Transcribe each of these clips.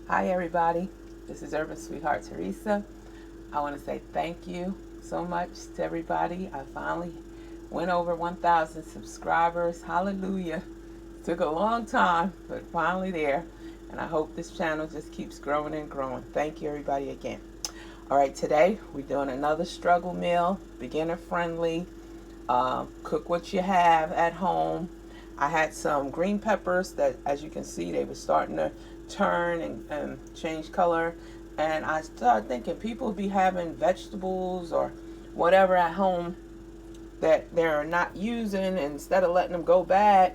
Hi everybody, this is Urban Sweetheart Teresa. I want to say thank you so much to everybody. I finally went over 1,000 subscribers. Hallelujah. Took a long time, but finally there. And I hope this channel just keeps growing and growing. Thank you everybody again. All right, today we're doing another struggle meal, beginner friendly. Cook what you have at home. I had some green peppers that, as you can see, they were starting to turn and change color. And I started thinking people be having vegetables or whatever at home that they're not using, and instead of letting them go bad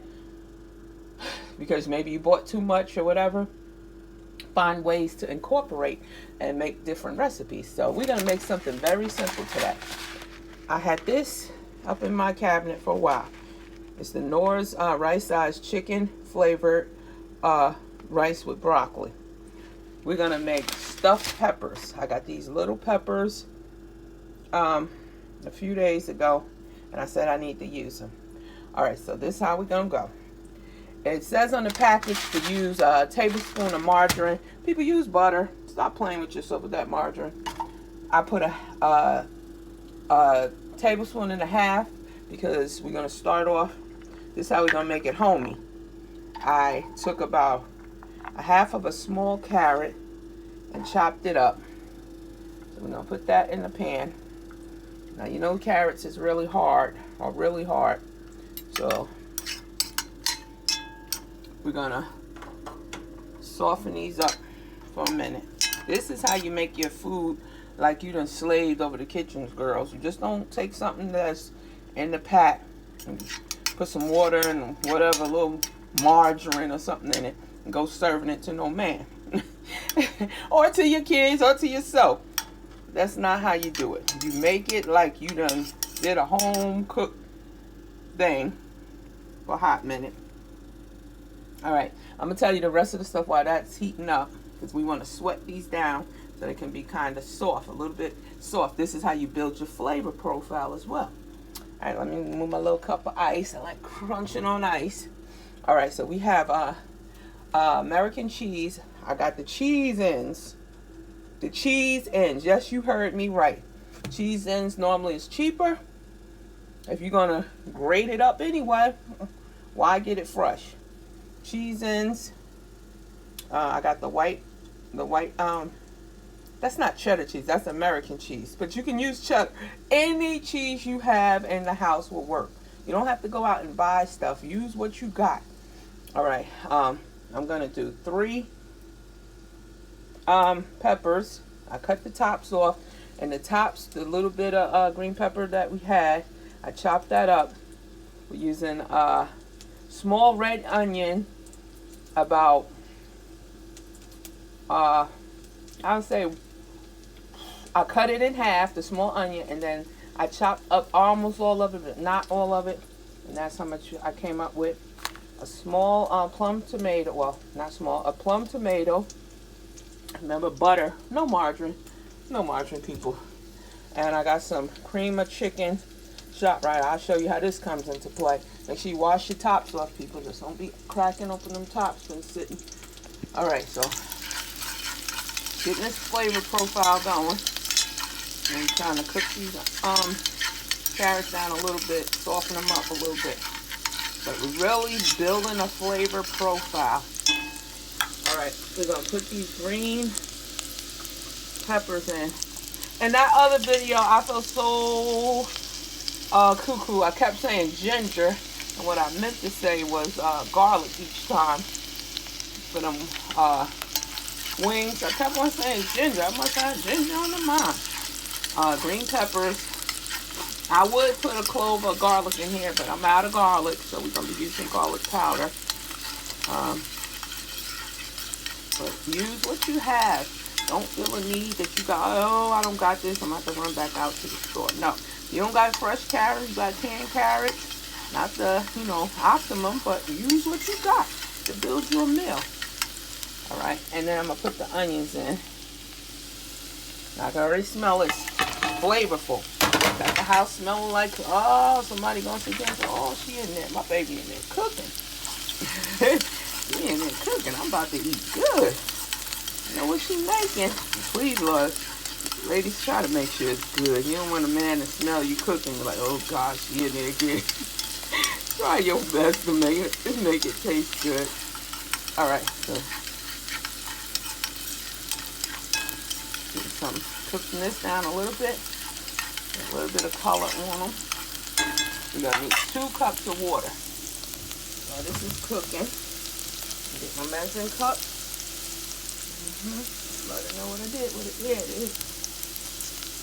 because maybe you bought too much or whatever, find ways to incorporate and make different recipes. So we're going to make something very simple today. I had this up in my cabinet for a while. It's the Nor's rice-sized chicken flavored rice with broccoli. We're going to make stuffed peppers. I got these little peppers a few days ago, and I said I need to use them. All right, so this is how we're going to go. It says on the package to use a tablespoon of margarine. People use butter. Stop playing with yourself with that margarine. I put a tablespoon and a half because we're going to start off. This is how we're going to make it homey. I took about a half of a small carrot and chopped it up. So we're going to put that in the pan. Now, you know carrots is really hard. So we're going to soften these up for a minute. This is how you make your food like you done slaved over the kitchens, girls. You just don't take something that's in the pack and put some water and whatever, a little margarine or something in it, and go serving it to no man. Or to your kids or to yourself. That's not how you do it. You make it like you done did a home cooked thing for a hot minute. All right, I'm gonna tell you the rest of the stuff while that's heating up, because we want to sweat these down so they can be kind of soft, a little bit soft. This is how you build your flavor profile as well. All right, let me move my little cup of ice. I like crunching on ice. All right, so we have American cheese. I got the cheese ends. The cheese ends. Yes, you heard me right. Cheese ends normally is cheaper. If you're gonna grate it up anyway, why get it fresh? Cheese ends. I got the white. That's not cheddar cheese. That's American cheese. But you can use cheddar. Any cheese you have in the house will work. You don't have to go out and buy stuff. Use what you got. All right. I'm gonna do 3 peppers. I cut the tops off, and the tops, the little bit of green pepper that we had, I chopped that up. We're using a small red onion, about I would say I cut it in half, the small onion, and then I chopped up almost all of it, but not all of it, and that's how much I came up with. A small plum tomato, well, not small, a plum tomato. Remember, butter, no margarine, people. And I got some cream of chicken, shot right. I'll show you how this comes into play. Make sure you wash your tops off, people. Just don't be cracking open them tops when sitting. All right, so getting this flavor profile going. And trying to cook these carrots down a little bit, soften them up a little bit. But we're really building a flavor profile. All right, we're going to put these green peppers in. In that other video, I felt so cuckoo. I kept saying ginger, and what I meant to say was garlic each time for them wings. I kept on saying ginger. I must have ginger on the mind. Green peppers. I would put a clove of garlic in here, but I'm out of garlic, so we're going to be using garlic powder. But use what you have. Don't feel a need that you got, oh, I don't got this, I'm going to have to run back out to the store. No, you don't got fresh carrots, you got canned carrots. Not the, optimum, but use what you got to build your meal. All right, and then I'm going to put the onions in. I can already smell it. Flavorful. Got the house smelling like, oh, somebody going to sit there and say, oh, she in there. My baby in there cooking. She in there cooking. I'm about to eat good. You know what you making? Please, Lord. Ladies, try to make sure it's good. You don't want a man to smell you cooking like, oh gosh, she in there again. Try your best to make it taste good. Alright, so cooking this down a little bit. A little bit of color on them. We're gonna need 2 cups of water. While this is cooking, get my measuring cup. Let her know what I did with it. There it is.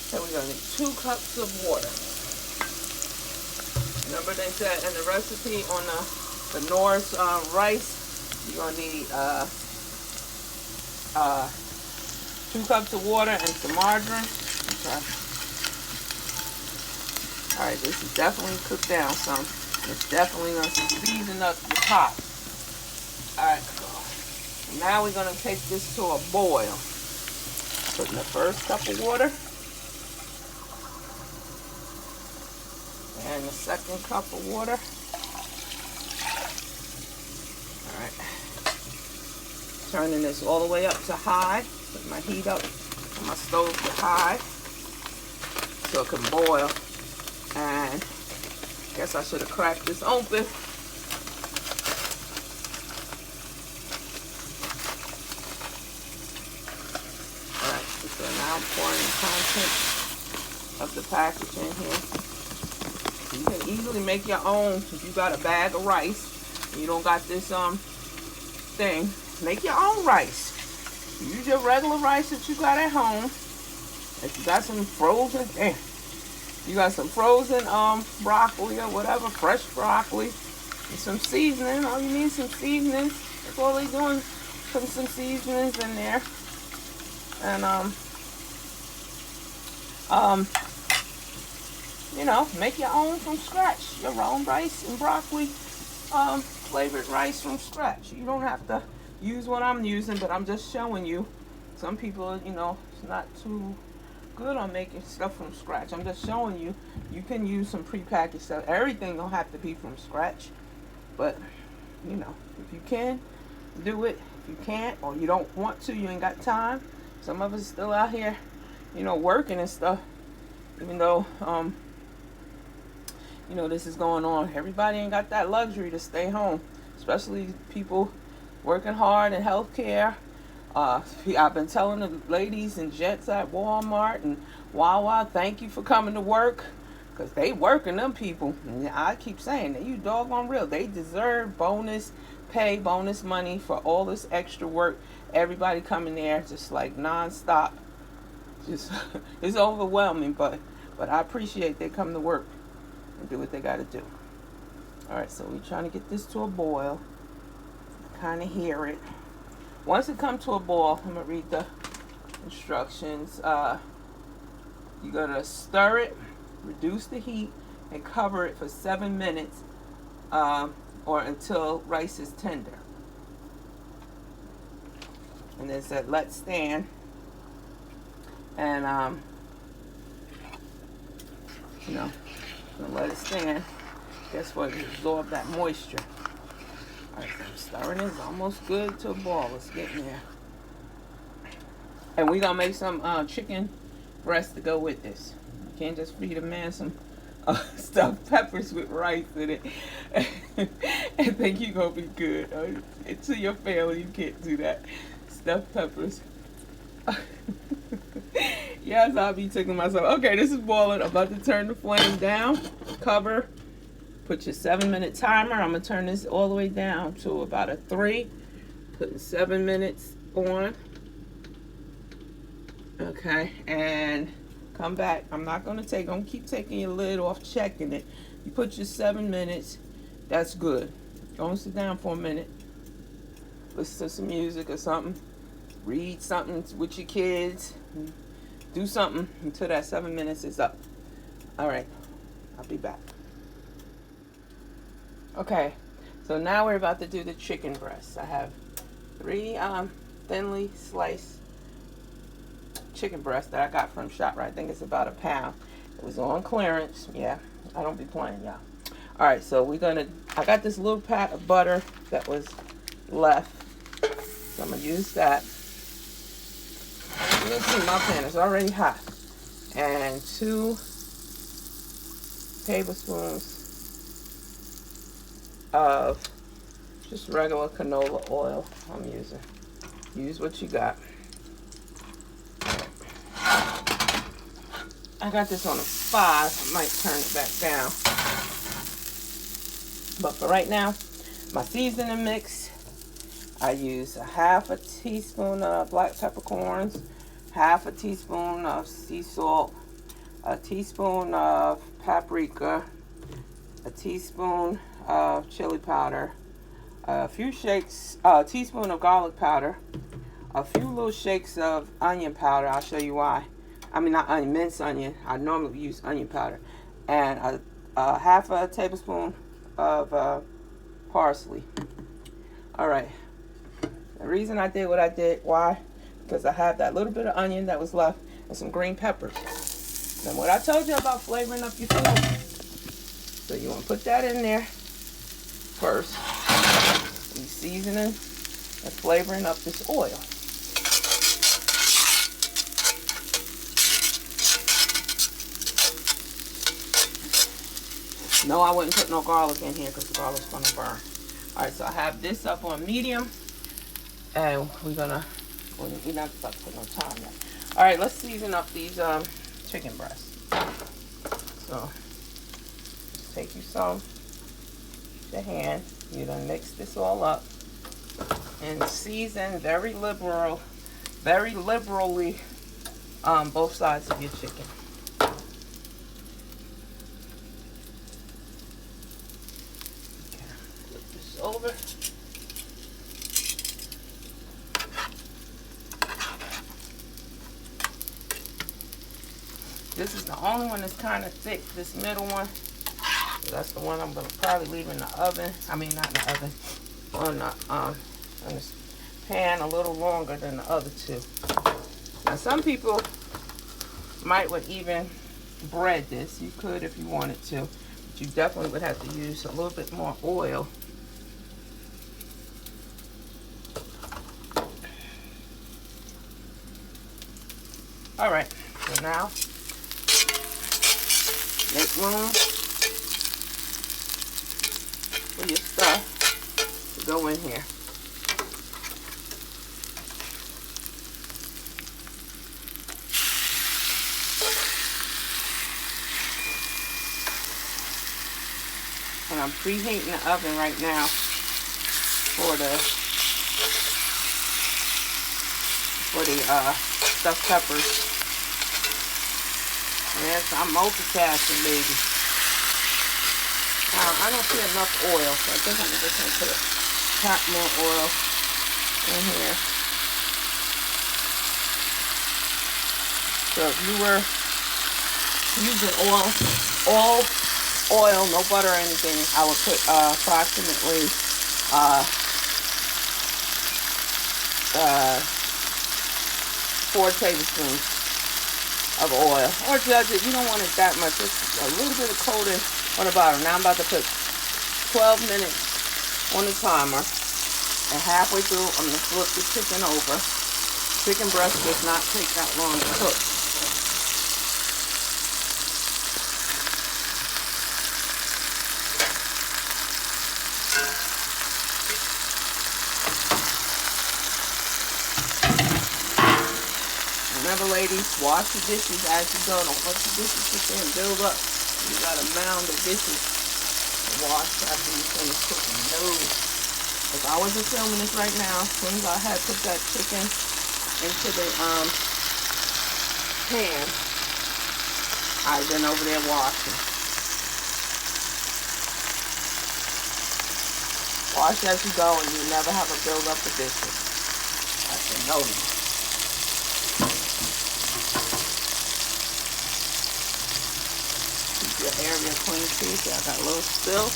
So we're gonna need 2 cups of water. Remember they said in the recipe on the Norris rice, you're gonna need 2 cups of water and some margarine. Okay. Alright, this is definitely cooked down some. It's definitely gonna season up the pot. Alright, now we're gonna take this to a boil. Put in the first cup of water. And the second cup of water. Alright. Turning this all the way up to high. Put my heat up on my stove to high. So it can boil. And I guess I should have cracked this open. Alright, so now I'm pouring the content of the package in here. You can easily make your own. If you got a bag of rice and you don't got this thing, make your own rice. Use your regular rice that you got at home. If you got some frozen, you got some frozen broccoli or whatever, fresh broccoli, and some seasoning. All you need is some seasonings. That's all they doing. Putting some seasonings in there. And you know, make your own from scratch. Your own rice and broccoli flavored rice from scratch. You don't have to use what I'm using, but I'm just showing you. Some people, you know, it's not too good on making stuff from scratch. I'm just showing you. You can use some prepackaged stuff. Everything don't have to be from scratch, but you know, if you can do it, if you can't, or you don't want to, you ain't got time. Some of us still out here, you know, working and stuff. Even though you know, this is going on. Everybody ain't got that luxury to stay home, especially people working hard in healthcare. I've been telling the ladies and gents at Walmart and Wawa, thank you for coming to work, because they working, them people. And I keep saying that you doggone real. They deserve bonus pay, bonus money for all this extra work. Everybody coming there just like nonstop. Just it's overwhelming, but I appreciate they come to work and do what they got to do. All right, so we're trying to get this to a boil. Kind of hear it. Once it comes to a boil, I'm going to read the instructions. You're going to stir it, reduce the heat, and cover it for 7 minutes or until rice is tender. And then it said, let stand. And, you know, I'm going to let it stand. Guess what? It absorb that moisture. Alright, so I'm stirring this. Almost good to a boil. Let's get in there. And we're going to make some chicken breast to go with this. You can't just feed a man some stuffed peppers with rice in it and think you're going to be good. To your family, you can't do that. Stuffed peppers. Yes, I'll be tickling myself. Okay, this is boiling. I'm about to turn the flame down. Cover. Put your 7-minute timer. I'm going to turn this all the way down to about a 3. Putting 7 minutes on. Okay, and come back. I'm going to keep taking your lid off, checking it. You put your 7 minutes. That's good. Go and sit down for a minute. Listen to some music or something. Read something with your kids. Do something until that 7 minutes is up. All right, I'll be back. Okay, so now we're about to do the chicken breasts. I have 3 thinly sliced chicken breasts that I got from ShopRite. I think it's about £1. It was on clearance. Yeah, I don't be playing, y'all. All right, so I got this little pat of butter that was left. So I'm going to use that. You can see my pan is already hot. And 2 tablespoons of just regular canola oil I'm using. Use what you got. I got this on a 5. I might turn it back down. But for right now, my seasoning mix, I use 1/2 teaspoon of black peppercorns, 1/2 teaspoon of sea salt, a teaspoon of paprika, a teaspoon of chili powder, a few shakes, a teaspoon of garlic powder, a few little shakes of onion powder. I'll show you why. I mean, not onion, minced onion. I normally use onion powder. And a 1/2 tablespoon of parsley. All right. The reason I did what I did, why? Because I have that little bit of onion that was left and some green peppers. Now, what I told you about flavoring up your food. So you want to put that in there first. You seasoning and flavoring up this oil. No, I wouldn't put no garlic in here because the garlic's going to burn. All right, so I have this up on medium. And we're not about to put no time yet. All right, let's season up these chicken breasts. So, just take you some with your hand. You're going to mix this all up. And season very liberally both sides of your chicken. Over. This is the only one that's kind of thick, this middle one. So that's the one I'm going to probably leave in the oven. I mean, not in the oven. On this pan a little longer than the other two. Now, some people would even bread this. You could if you wanted to. But you definitely would have to use a little bit more oil. All right, so now make room for your stuff to go in here. And I'm preheating the oven right now for the stuffed peppers. Yes, I'm multitasking, baby. I don't see enough oil, so I think I'm just going to put a pat more oil in here. So if you were using all oil, no butter or anything, I would put approximately 4 tablespoons of oil, or judge it. You don't want it that much, just a little bit of coating on the bottom. Now I'm about to put 12 minutes on the timer, and halfway through I'm going to flip the chicken over. Chicken breast does not take that long to cook. Remember, ladies, wash your dishes as you go. Don't let your dishes sit there and build up. You got a mound of dishes to wash after you finish cooking. No. If I wasn't filming this right now, as soon as I had put that chicken into the pan, I've been over there washing. Wash as you go, and you never have a build up of dishes. That's a no-no. Your area clean too. So I got a little spill.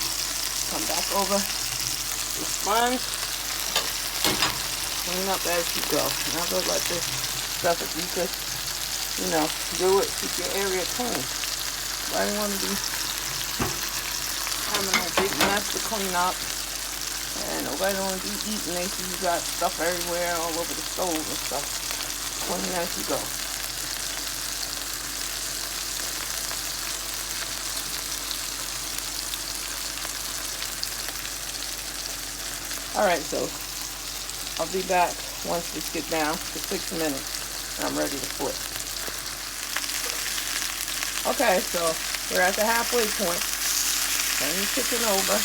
Come back over the sponge. Clean up as you go. Never let this stuff, if you could, do it, keep your area clean. I don't want to be having a big mess to clean up. And nobody don't want to be eating. They see you got stuff everywhere, all over the stove and stuff. 20 minutes to go. Alright, so I'll be back once this gets down to 6 minutes and I'm ready to flip. Okay, so we're at the halfway point. Turn the chicken over.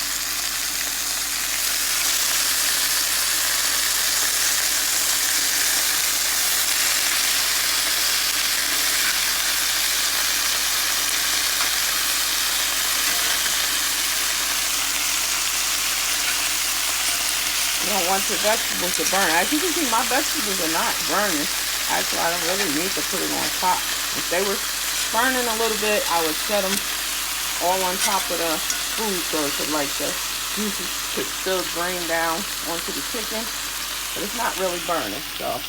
You don't want your vegetables to burn. As you can see, my vegetables are not burning. Actually, I don't really need to put it on top. If they were burning a little bit, I would set them all on top of the food so it could, like, the juices could still drain down onto the chicken. But it's not really burning. So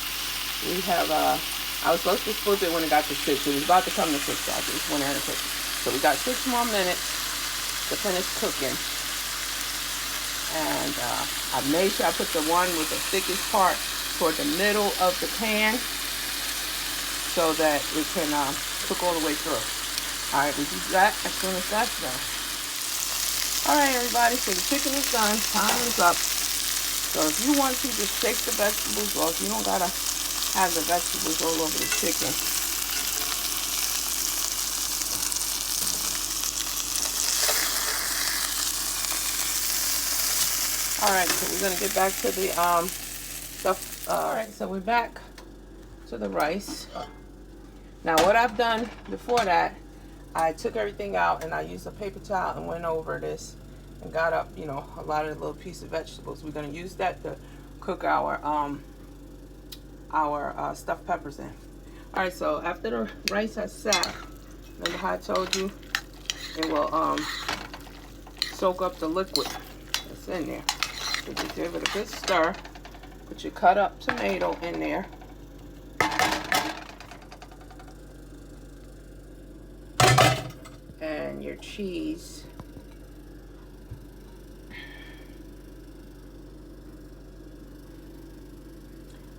we have, I was supposed to flip it when it got to 6. It was about to come to 6, so I just went ahead and cooked it. So we got 6 more minutes to finish cooking. And I made sure I put the one with the thickest part toward the middle of the pan so that it can cook all the way through. Alright, we do that as soon as that's done. Alright, everybody, so the chicken is done. Time is up. So if you want to, just shake the vegetables off. You don't gotta have the vegetables all over the chicken. Alright, so we're going to get back to the stuff. Alright, so we're back to the rice. Now what I've done before that, I took everything out and I used a paper towel and went over this and got up, you know, a lot of the little piece of vegetables. We're going to use that to cook our stuffed peppers in. Alright, so after the rice has sat, remember how I told you, it will soak up the liquid that's in there. So just give it a good stir. Put your cut up tomato in there. And your cheese.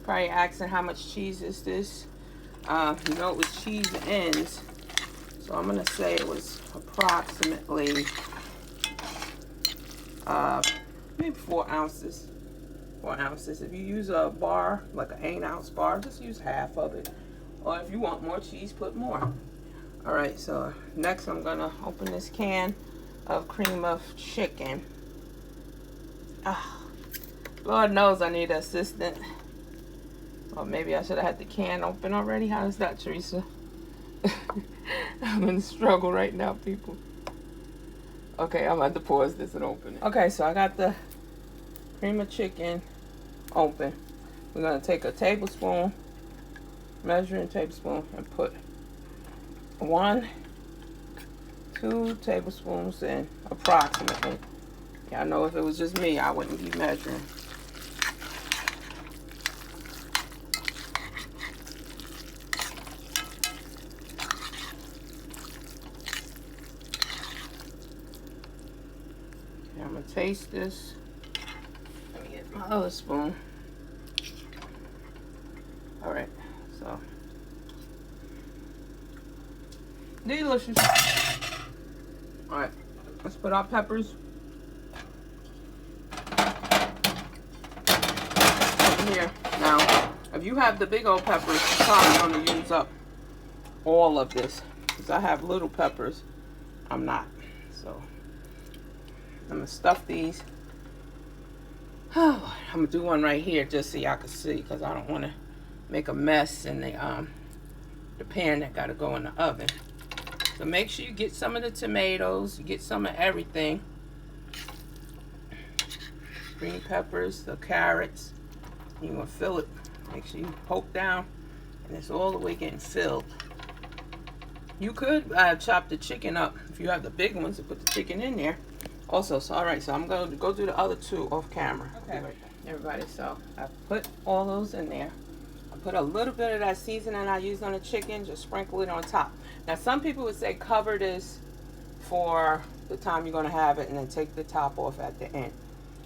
Probably asking how much cheese is this. You know it was cheese ends. So I'm going to say it was approximately maybe 4 ounces. 4 ounces. If you use a bar, like an 8-ounce bar, just use half of it. Or if you want more cheese, put more. Alright, so next I'm going to open this can of cream of chicken. Lord knows I need an assistant. Or maybe I should have had the can open already. How is that, Teresa? I'm in a struggle right now, people. Okay, I'm going to pause this and open it. Okay, so I got the cream of chicken open. We're going to take a tablespoon, measuring tablespoon, and put 1, 2 tablespoons in, approximately. Yeah, I know if it was just me, I wouldn't be measuring. I'm gonna taste this. Let me get my other spoon. Alright, so delicious. Alright, let's put our peppers in here. Now, if you have the big old peppers, you're probably going to use up all of this. Because I have little peppers, I'm not. So I'm gonna stuff these. I'm gonna do one right here just so y'all can see, because I don't want to make a mess in the pan that got to go in the oven. So make sure you get some of the tomatoes, you get some of everything. Green peppers, the carrots. You want to fill it. Make sure you poke down, and it's all the way getting filled. You could chop the chicken up if you have the big ones and put the chicken in there. Also, so alright, so I'm going to go do the other 2 off camera. Okay, everybody, so I put all those in there. I put a little bit of that seasoning I used on the chicken, just sprinkle it on top. Now, some people would say cover this for the time you're going to have it and then take the top off at the end.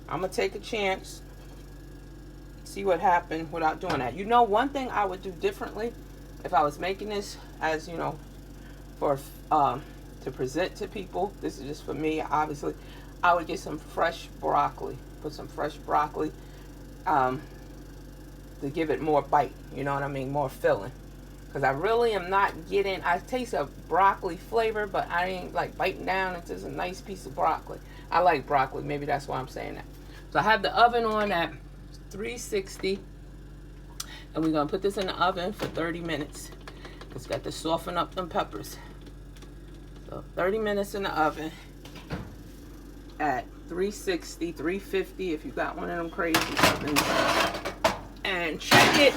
I'm going to take a chance see what happened without doing that. You know, one thing I would do differently if I was making this, as you know, for to present to people. This is just for me, obviously. I would get some fresh broccoli. Put some fresh broccoli to give it more bite. You know what I mean? More filling. Because I really am not getting, I taste a broccoli flavor, but I ain't like biting down into a nice piece of broccoli. I like broccoli. Maybe that's why I'm saying that. So I have the oven on at 360. And we're going to put this in the oven for 30 minutes. It's got to soften up them peppers. So 30 minutes in the oven at 360, 350 if you got one of them crazy ovens. And check it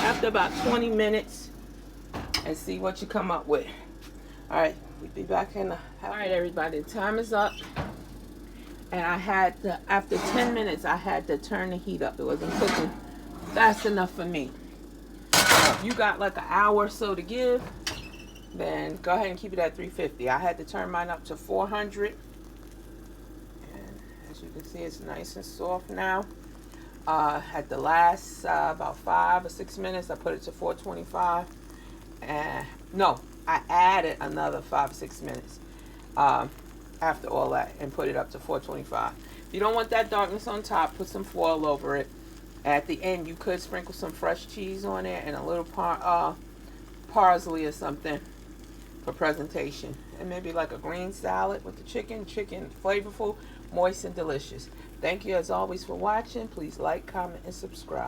after about 20 minutes and see what you come up with. All right, we'll be back in the... All right, everybody, the time is up. And I had to, after 10 minutes, I had to turn the heat up. It wasn't cooking fast enough for me. So if you got like an hour or so to give, then go ahead and keep it at 350. I had to turn mine up to 400. And as you can see, it's nice and soft now. At the last about 5 or 6 minutes, I put it to 425. And no, I added another 5 or 6 minutes after all that and put it up to 425. If you don't want that darkness on top, put some foil over it. At the end, you could sprinkle some fresh cheese on there and a little parsley or something for presentation. And maybe like a green salad with the chicken. Chicken, flavorful, moist, and delicious. Thank you as always for watching. Please like, comment, and subscribe.